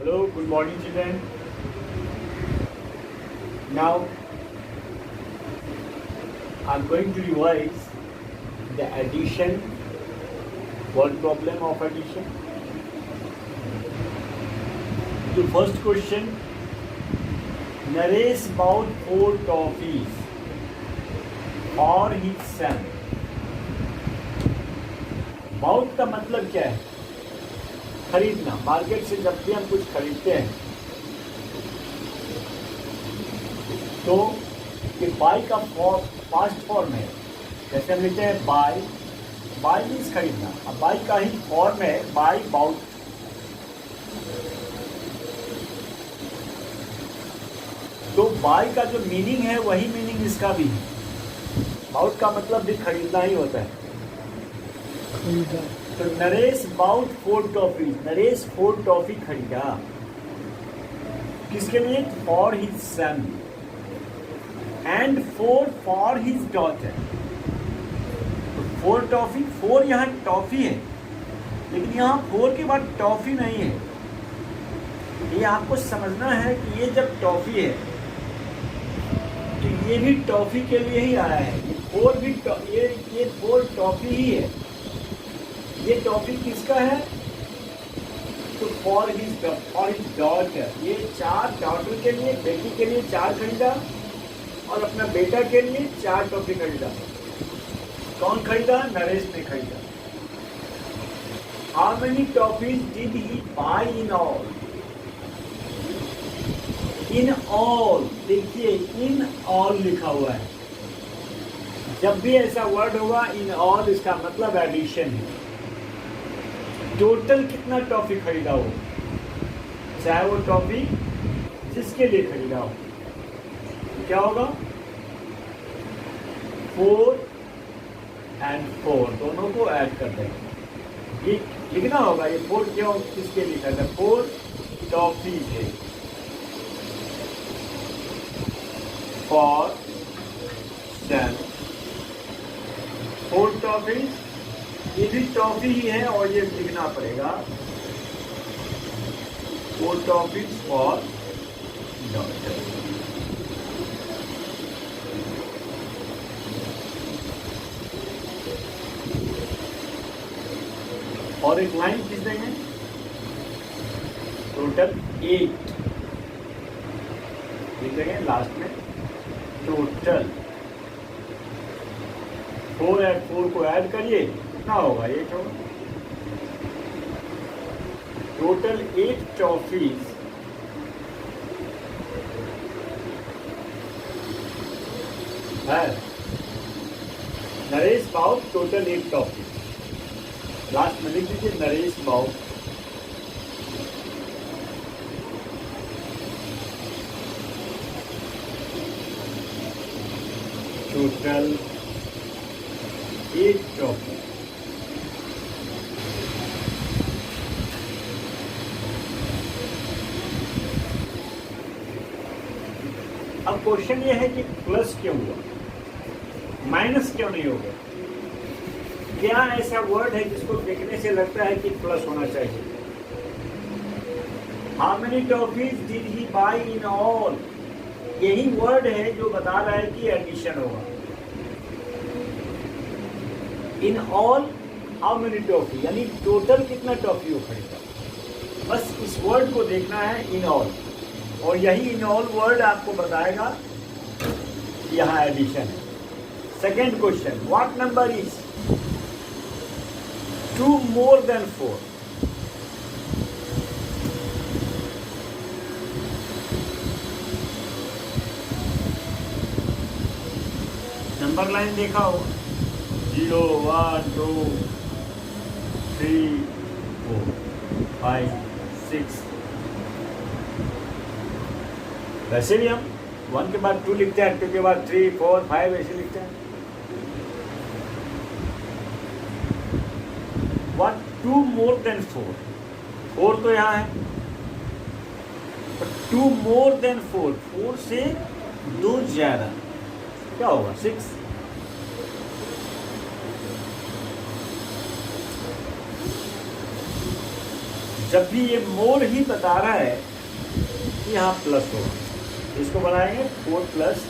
Hello, good morning children. Now I'm going to revise the addition, word problem of addition. The first question, Naresh bought 4 toffees for his son. Bought का मतलब क्या है? खरीदना। Market से जब भी हम कुछ खरीदते हैं तो ये बाय का पास्ट फॉर्म है। जैसे हम लिखते हैं बाय, बाय मीन्स खरीदना। अब बाय का ही फॉर्म है बाय बाउट। तो बाय का जो मीनिंग है वही मीनिंग इसका भी है। बाउट का मतलब भी खरीदना ही होता है। तो Naresh bought 4 toffee, Naresh 4 toffee खरीदा। किसके लिए? For his son and 4 for his daughter. तो 4 टॉफी, 4 यहाँ टॉफी है, लेकिन यहाँ 4 के बाद टॉफी नहीं है। ये आपको समझना है कि ये जब टॉफी है तो ये भी टॉफी के लिए ही आया है। ये 4 भी ये 4 टॉफी ही है। ये टॉफी किसका है? तो फॉर हिज डॉटर। ये 4 डॉटर के लिए, बेटी के लिए 4 खरीदा और अपना बेटा के लिए 4 टॉफी खरीदा। कौन खरीदा? नरेश ने खरीदा। How many toffees did he buy in all? In all, देखिए इन ऑल लिखा हुआ है। जब भी ऐसा वर्ड होगा इन ऑल, इसका मतलब एडिशन है। टोटल कितना टॉफी खरीदा हो, चाहे वो टॉफी जिसके लिए खरीदा हो, क्या होगा? 4 एंड 4 दोनों को ऐड कर देंगे। ये लिखना होगा। ये 4 क्यों, किसके लिए खरीदा? 4 टॉफी है फॉर सन। 4 टॉफी, ये भी टॉफी ही है और ये लिखना पड़ेगा 4 टॉफीज फॉर डॉटर। और एक लाइन खींच देंगे, टोटल 8 लिख देंगे लास्ट में। टोटल 4 और 4 को ऐड करिए, कितना होगा? 8 होगा। टोटल 8 टॉफीज है। Naresh bought total 8 toffee. Last में लिख दीजिए नरेश बाउट टोटल 8 टॉफी। अब क्वेश्चन ये है कि प्लस क्यों हुआ, माइनस क्यों नहीं हो गया? क्या ऐसा वर्ड है जिसको देखने से लगता है कि प्लस होना चाहिए? How many toffees did he buy in all, यही वर्ड है जो बता रहा है कि एडिशन होगा। In all how many toffee, यानी टोटल कितना टॉफी हो खरीदा। बस इस वर्ड को देखना है, इन ऑल, और यही इन ऑल वर्ड आपको बताएगा कि यहाँ एडिशन है। Second question, what number is 2 more than 4? Number line देखा हो, 0 1 2 3 4 5 6। वैसे भी हम 1 के बाद 2 लिखते हैं, 2 के बाद 3 4 5 ऐसे लिखते हैं। What 2 more than 4? 4 तो यहाँ है, 2 more than 4, 4 से 2 ज्यादा, क्या होगा? 6। जब भी ये मोर ही बता रहा है कि यहाँ प्लस होगा, इसको बनाएंगे 4 प्लस।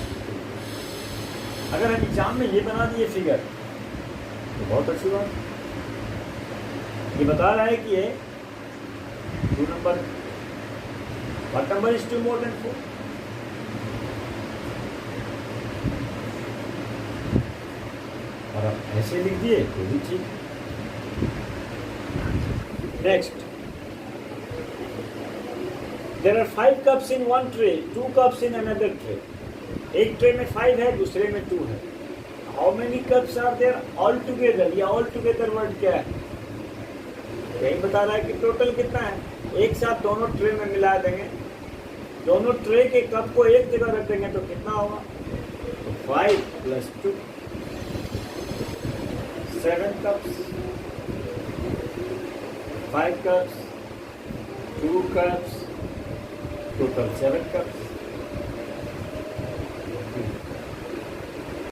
अगर हम एग्जाम में ये बना दिए फिगर तो बहुत अच्छी बात। ये बता रहा है कि ये 2 number, what number is 2 more than 4? और आप ऐसे लिख दिए तो भी ठीक। Next, there are 5 cups in 1 tray, 2 cups in another tray. एक ट्रे में 5 है, दूसरे में 2 है। How many cups are there all together? या ऑल टुगेदर वर्ड क्या है? यही बता रहा है कि टोटल कितना है। एक साथ दोनों ट्रे में मिला देंगे, दोनों ट्रे के कप को एक जगह रख देंगे तो कितना होगा? तो 5 plus 2, 7 cups, 5 cups, 2 cups, total 7 cups.